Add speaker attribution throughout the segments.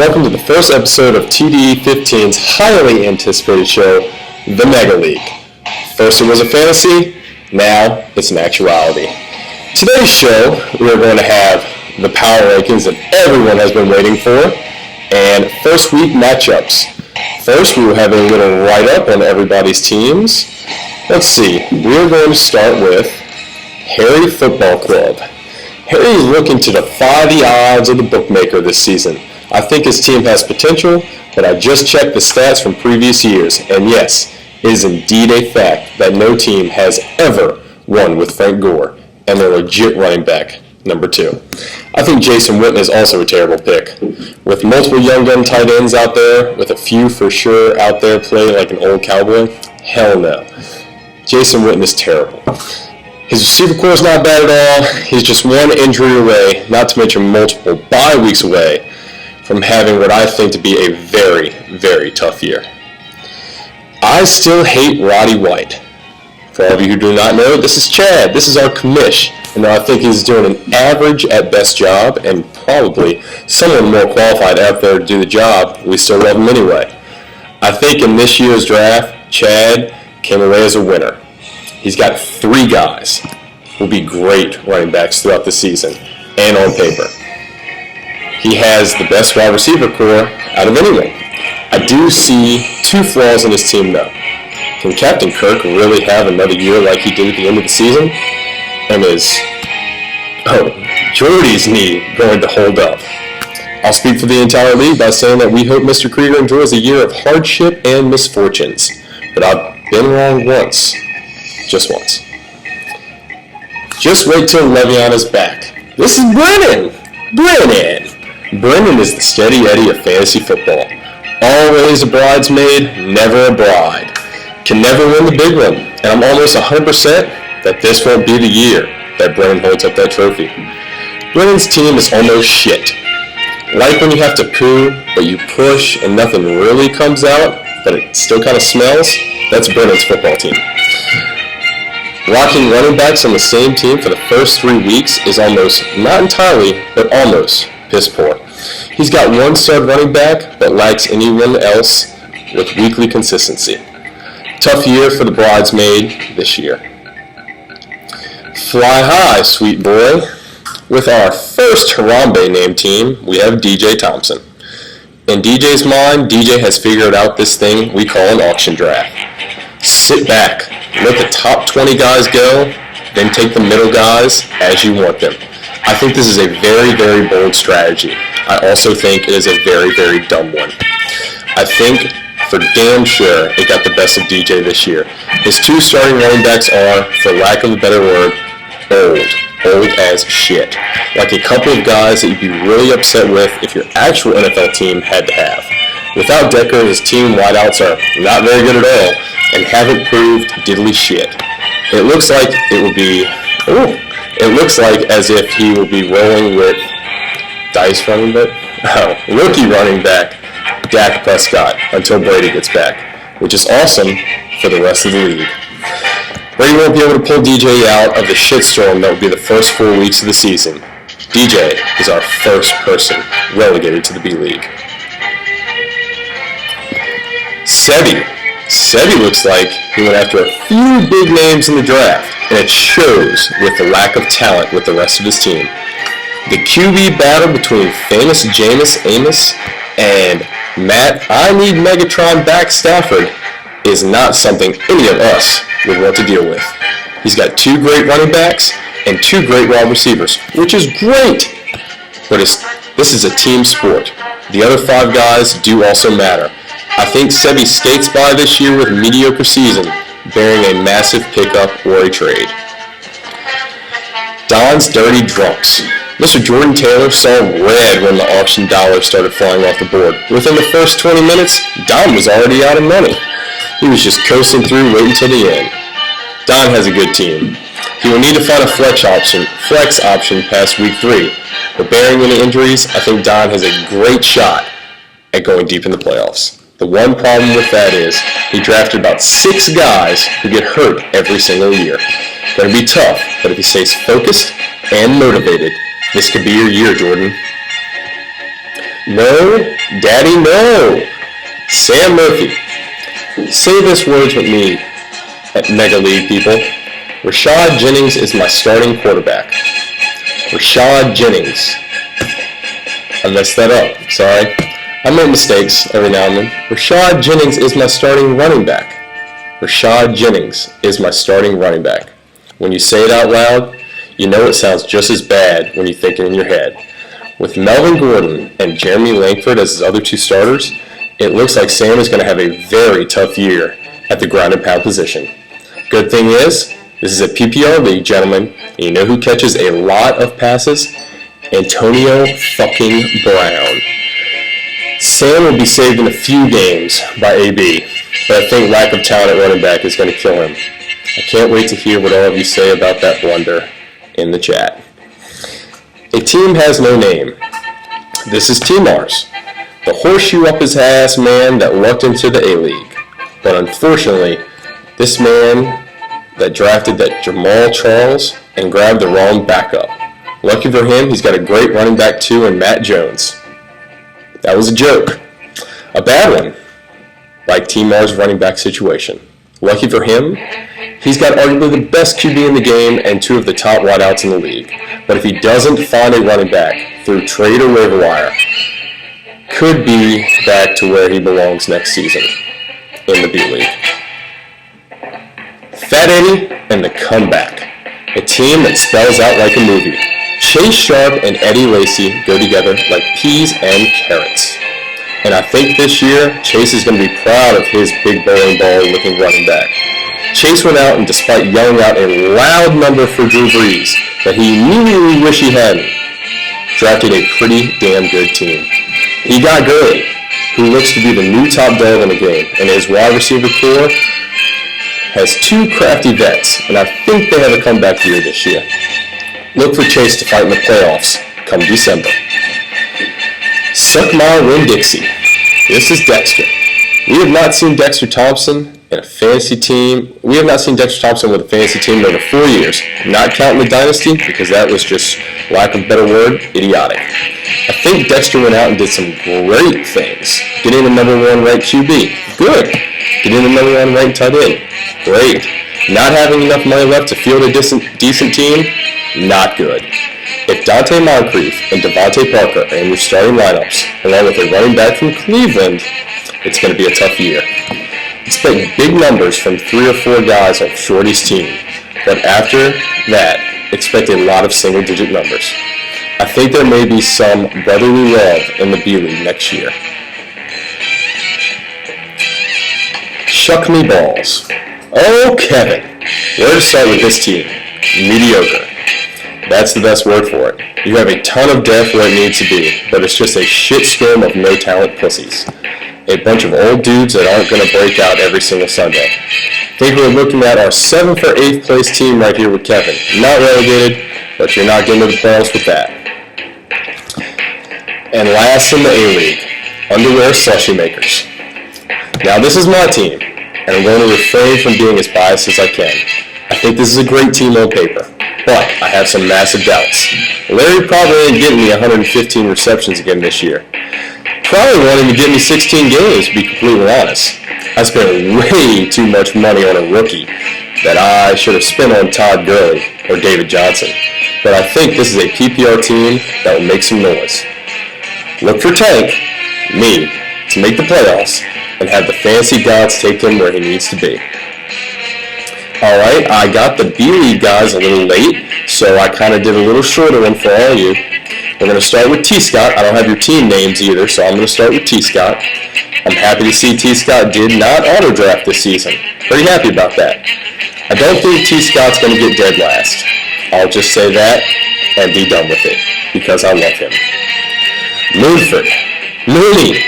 Speaker 1: welcome to the first episode of TD15's highly anticipated show, The Mega League. First it was a fantasy, now it's an actuality. Today's show, we are going to have the power rankings that everyone has been waiting for, and first week matchups. First, we will have a little write-up on everybody's teams. Let's see, we are going to start with Harry Football Club. Harry is looking to defy the odds of the bookmaker this season. I think his team has potential, but I just checked the stats from previous years, and yes, it is indeed a fact that no team has ever won with Frank Gore and their legit running back, number 2. I think Jason Witten is also a terrible pick. With multiple young gun tight ends out there, with a few for sure out there playing like an old cowboy, hell no. Jason Witten is terrible. His receiver core is not bad at all. He's just one injury away, not to mention multiple bye weeks away from having what I think to be a very, very tough year. I still hate Roddy White. For all of you who do not know, this is Chad. This is our commish. And I think he's doing an average at best job, and probably someone more qualified out there to do the job. We still love him anyway. I think in this year's draft, Chad came away as a winner. He's got 3 guys who will be great running backs throughout the season and on paper. He has the best wide receiver core out of anyone. I do see 2 flaws in his team though. Can Captain Kirk really have another year like he did at the end of the season? And is Jordy's knee going to hold up? I'll speak for the entire league by saying that we hope Mr. Krieger enjoys a year of hardship and misfortunes. But I've been wrong once. Just once. Just wait till Le'Veon is back. This is Brennan! Brennan is the steady Eddie of fantasy football. Always a bridesmaid, never a bride. Can never win the big one. And I'm almost 100% that this won't be the year that Brennan holds up that trophy. Brennan's team is almost shit. Like when you have to poo, but you push and nothing really comes out, but it still kind of smells? That's Brennan's football team. Rocking running backs on the same team for the first 3 weeks is almost, not entirely, but almost, piss poor. He's got 1 stud running back, but lacks anyone else with weekly consistency. Tough year for the bridesmaid this year. Fly high, sweet boy. With our first Harambe named team, we have DJ Thompson. In DJ's mind, DJ has figured out this thing we call an auction draft. Sit back, let the top 20 guys go, then take the middle guys as you want them. I think this is a very, very bold strategy. I also think it is a very, very dumb one. I think for damn sure it got the best of DJ this year. His 2 starting running backs are, for lack of a better word, old as shit. Like a couple of guys that you'd be really upset with if your actual NFL team had to have. Without Decker, his team wideouts are not very good at all and haven't proved diddly shit. It looks like as if he will be rolling with rookie running back Dak Prescott until Brady gets back, which is awesome for the rest of the league. Brady won't be able to pull DJ out of the shitstorm that will be the first 4 weeks of the season. DJ is our first person relegated to the B-League. Sebi looks like he went after a few big names in the draft, and it shows with the lack of talent with the rest of his team. The QB battle between famous Jameis Amos and Matt I Need Megatron back Stafford is not something any of us would want to deal with. He's got 2 great running backs and 2 great wide receivers, which is great, but this is a team sport. The other 5 guys do also matter. I think Sebi skates by this year with a mediocre season, bearing a massive pickup or a trade. Don's Dirty Drunks. Mr. Jordan Taylor saw red when the auction dollars started flying off the board. Within the first 20 minutes, Don was already out of money. He was just coasting through waiting till the end. Don has a good team. He will need to find a flex option past week 3. But bearing any injuries, I think Don has a great shot at going deep in the playoffs. The one problem with that is he drafted about 6 guys who get hurt every single year. Going to be tough, but if he stays focused and motivated, this could be your year, Jordan. No, Daddy, no. Sam Murphy. Say this words with me at Mega League, people. Rashad Jennings is my starting quarterback. Rashad Jennings. I messed that up. Sorry. I make mistakes every now and then. Rashad Jennings is my starting running back. Rashad Jennings is my starting running back. When you say it out loud, you know it sounds just as bad when you think it in your head. With Melvin Gordon and Jeremy Langford as his other two starters, it looks like Sam is going to have a very tough year at the ground and pound position. Good thing is, this is a PPR league, gentlemen, and you know who catches a lot of passes? Antonio fucking Brown. Sam will be saved in a few games by AB, but I think lack of talent at running back is going to kill him. I can't wait to hear what all of you say about that blunder in the chat. A team has no name. This is T-Mars, the horseshoe up his ass man that lucked into the A-League. But unfortunately, this man that drafted that Jamal Charles and grabbed the wrong backup. Lucky for him, he's got a great running back too in Matt Jones. That was a joke. A bad one, like T-Mars' running back situation. Lucky for him, he's got arguably the best QB in the game and two of the top wideouts in the league. But if he doesn't find a running back through trade or waiver wire, could be back to where he belongs next season in the B-League. Fat Eddie and the Comeback, a team that spells out like a movie. Chase Sharp and Eddie Lacy go together like peas and carrots. And I think this year, Chase is going to be proud of his big bowling ball looking running back. Chase went out and despite yelling out a loud number for Drew Brees that he immediately wished he hadn't, drafted a pretty damn good team. He got Gurley, who looks to be the new top dog in the game, and his wide receiver core has two crafty vets, and I think they have a comeback year this year. Look for Chase to fight in the playoffs come December. Suck my Winn-Dixie. This is Dexter. We have not seen Dexter Thompson in a fantasy team. We have not seen Dexter Thompson with a fantasy team in over 4 years. Not counting the dynasty because that was just, lack of a better word, idiotic. I think Dexter went out and did some great things. Getting the number one ranked QB. Good. Getting the number one ranked tight end. Great. Not having enough money left to field a decent team. Not good. If Dante Moncrief and Devontae Parker are in your starting lineups, along with a running back from Cleveland, it's going to be a tough year. Expect big numbers from 3 or 4 guys on Shorty's team, but after that, expect a lot of single-digit numbers. I think there may be some brotherly love in the B-League next year. Shuck me balls. Oh, Kevin. Where to start with this team? Mediocre. That's the best word for it. You have a ton of depth where it needs to be, but it's just a shitstorm of no-talent pussies. A bunch of old dudes that aren't going to break out every single Sunday. I think we're looking at our 7th or 8th place team right here with Kevin. Not relegated, but you're not getting to the playoffs with that. And last in the A-League, underwear slushy makers. Now this is my team, and I'm going to refrain from being as biased as I can. I think this is a great team on paper, but I have some massive doubts. Larry probably ain't getting me 115 receptions again this year. Probably wanting to give me 16 games, to be completely honest. I spent way too much money on a rookie that I should have spent on Todd Gurley or David Johnson. But I think this is a PPR team that will make some noise. Look for Tank, me, to make the playoffs and have the fantasy gods take him where he needs to be. Alright, I got the B-League guys a little late, so I kind of did a little shorter one for all of you. We're going to start with T-Scott. I don't have your team names either, so I'm going to start with T-Scott. I'm happy to see T-Scott did not auto-draft this season. Pretty happy about that. I don't think T-Scott's going to get dead last. I'll just say that and be done with it, because I love him. Mooney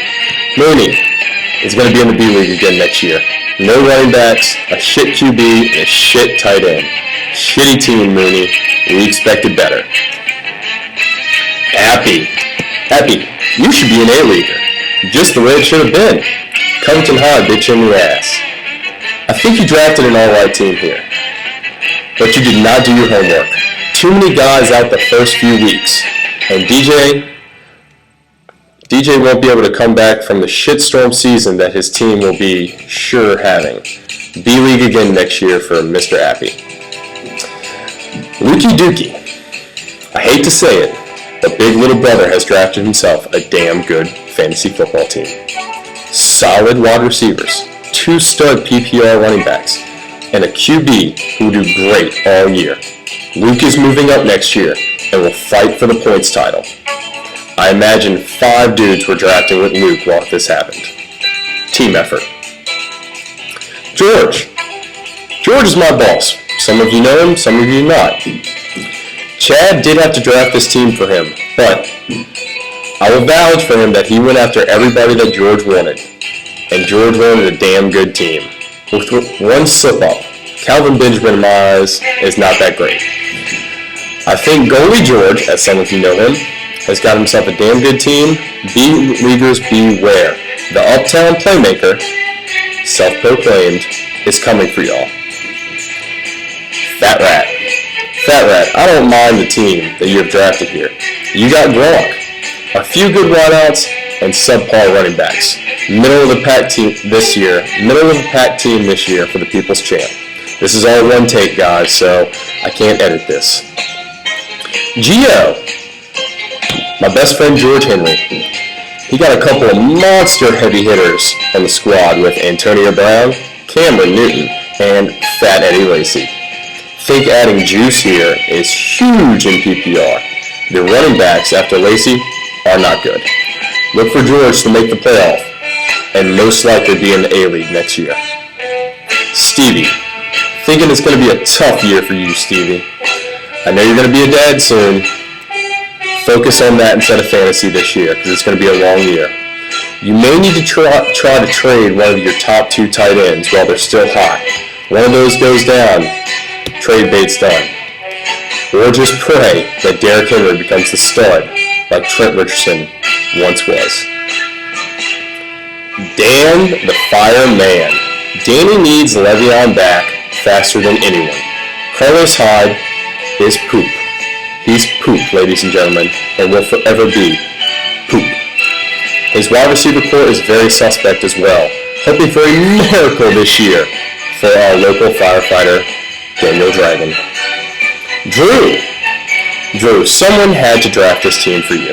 Speaker 1: is going to be in the B-League again next year. No running backs, a shit QB, and a shit tight end. Shitty team, Mooney. We expected better. Happy, you should be an A-Leaguer. Just the way it should have been. Covington High, bitch in your ass. I think you drafted an alright team here. But you did not do your homework. Too many guys out the first few weeks. And DJ, DJ won't be able to come back from the shitstorm season that his team will be sure having. B-League again next year for Mr. Appy. Lukey Dookie. I hate to say it, but Big Little Brother has drafted himself a damn good fantasy football team. Solid wide receivers, 2 stud PPR running backs, and a QB who will do great all year. Luke is moving up next year and will fight for the points title. I imagine 5 dudes were drafting with Luke while this happened. Team effort. George. George is my boss. Some of you know him, some of you not. Chad did have to draft this team for him, but I will vouch for him that he went after everybody that George wanted. And George wanted a damn good team. With one slip-up, Calvin Benjamin in my eyes is not that great. I think Goalie George, as some of you know him, has got himself a damn good team. B-Leaguers beware. The Uptown Playmaker, self-proclaimed, is coming for y'all. Fat Rat. Fat Rat, I don't mind the team that you have drafted here. You got Gronk, a few good wideouts, and subpar running backs. Middle of the pack team this year for the People's Champ. This is all one take, guys, so I can't edit this. Gio, my best friend George Henry. He got a couple of monster heavy hitters on the squad with Antonio Brown, Cameron Newton, and Fat Eddie Lacy. Think adding juice here is huge in PPR. The running backs after Lacy are not good. Look for George to make the playoff and most likely be in the A-League next year. Stevie. Thinking it's going to be a tough year for you, Stevie. I know you're going to be a dad soon. Focus on that instead of fantasy this year because it's going to be a long year. You may need to try to trade one of your top 2 tight ends while they're still hot. One of those goes down, trade bait's done. Or just pray that Derrick Henry becomes the stud like Trent Richardson once was. Dan the Fireman. Danny needs Le'Veon back faster than anyone. Carlos Hyde is poop. He's poop, ladies and gentlemen, and will forever be poop. His wide receiver core is very suspect as well, hoping for a miracle this year for our local firefighter, Daniel Dragon. Drew, someone had to draft this team for you,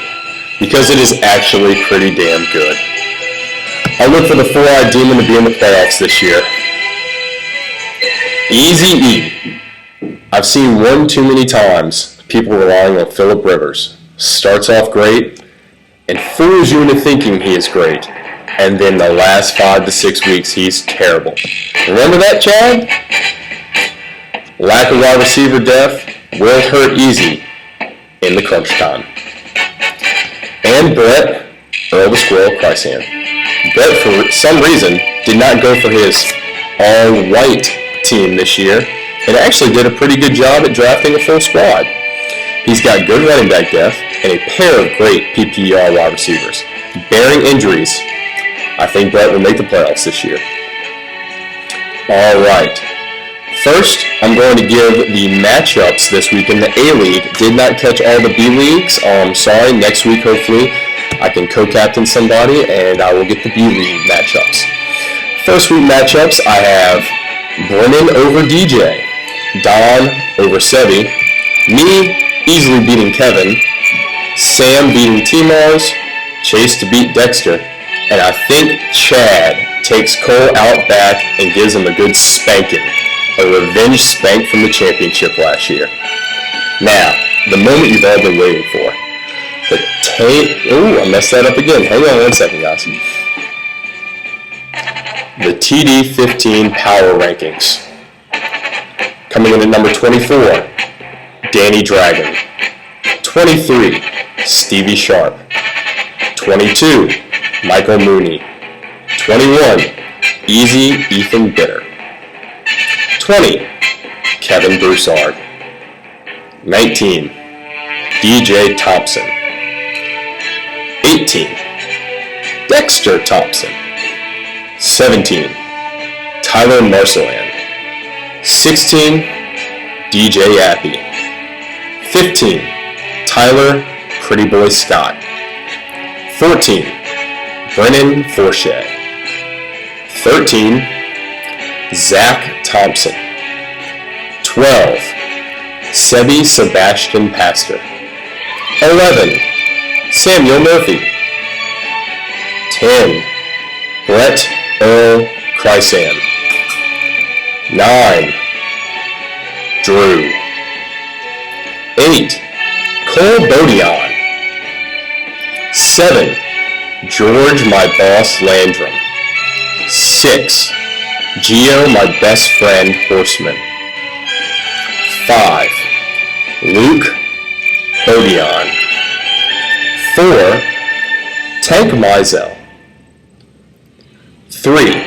Speaker 1: because it is actually pretty damn good. I look for the 4-eyed demon to be in the playoffs this year. Easy E. I've seen one too many times people relying on Phillip Rivers. Starts off great and fools you into thinking he is great. And then the last 5 to 6 weeks, he's terrible. Remember that, Chad? Lack of wide receiver depth will hurt easy in the crunch time. And Brett, Earl the Squirrel Chrysant. Brett, for some reason, did not go for his all-white team this year and actually did a pretty good job at drafting a full squad. He's got good running back depth and a pair of great PPR wide receivers. Barring injuries, I think Brett will make the playoffs this year. All right. First, I'm going to give the matchups this week in the A-League. Did not catch all the B-Leagues. Sorry, next week, hopefully, I can co-captain somebody, and I will get the B-League matchups. First week matchups, I have Brennan over DJ, Don over Sebi, me easily beating Kevin, Sam beating T-Mars, Chase to beat Dexter, and I think Chad takes Cole out back and gives him a good spanking, a revenge spank from the championship last year. Now, the moment you've all been waiting for. I messed that up again. Hang on 1 second, guys. The TD15 Power Rankings. Coming in at number 24, Danny Dragon. 23, Stevie Sharp. 22, Michael Mooney. 21, Easy Ethan Bitter. 20, Kevin Broussard. 19, DJ Thompson. 18, Dexter Thompson. 17, Tyler Marcelan. 16, DJ Appy. 15, Tyler Pretty Boy Scott. 14, Brennan Forshett. 13, Zach Thompson. 12, Sebi Sebastian Pastor. 11, Samuel Murphy. 10, Brett Earl Chrysan. 9, Drew. 8, Cole Bodion. 7, George My Boss Landrum. 6, Geo My Best Friend Horseman. 5, Luke Bodion. 4, Tank Mizell. 3,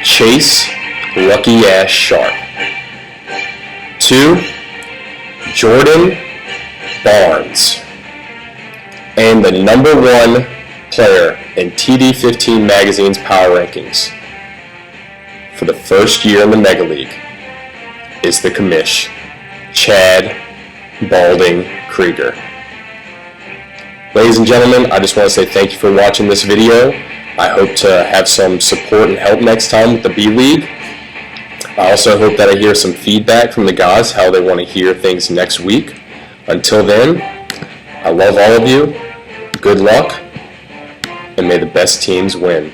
Speaker 1: Chase Lucky Ass Sharp. 2, Jordan Barnes. And the number 1 player in TD15 magazine's power rankings for the first year in the Mega League is the commish, Chad Balding Krieger. Ladies and gentlemen, I just want to say thank you for watching this video. I hope to have some support and help next time with the B-League. I also hope that I hear some feedback from the guys, how they want to hear things next week. Until then, I love all of you. Good luck, and may the best teams win.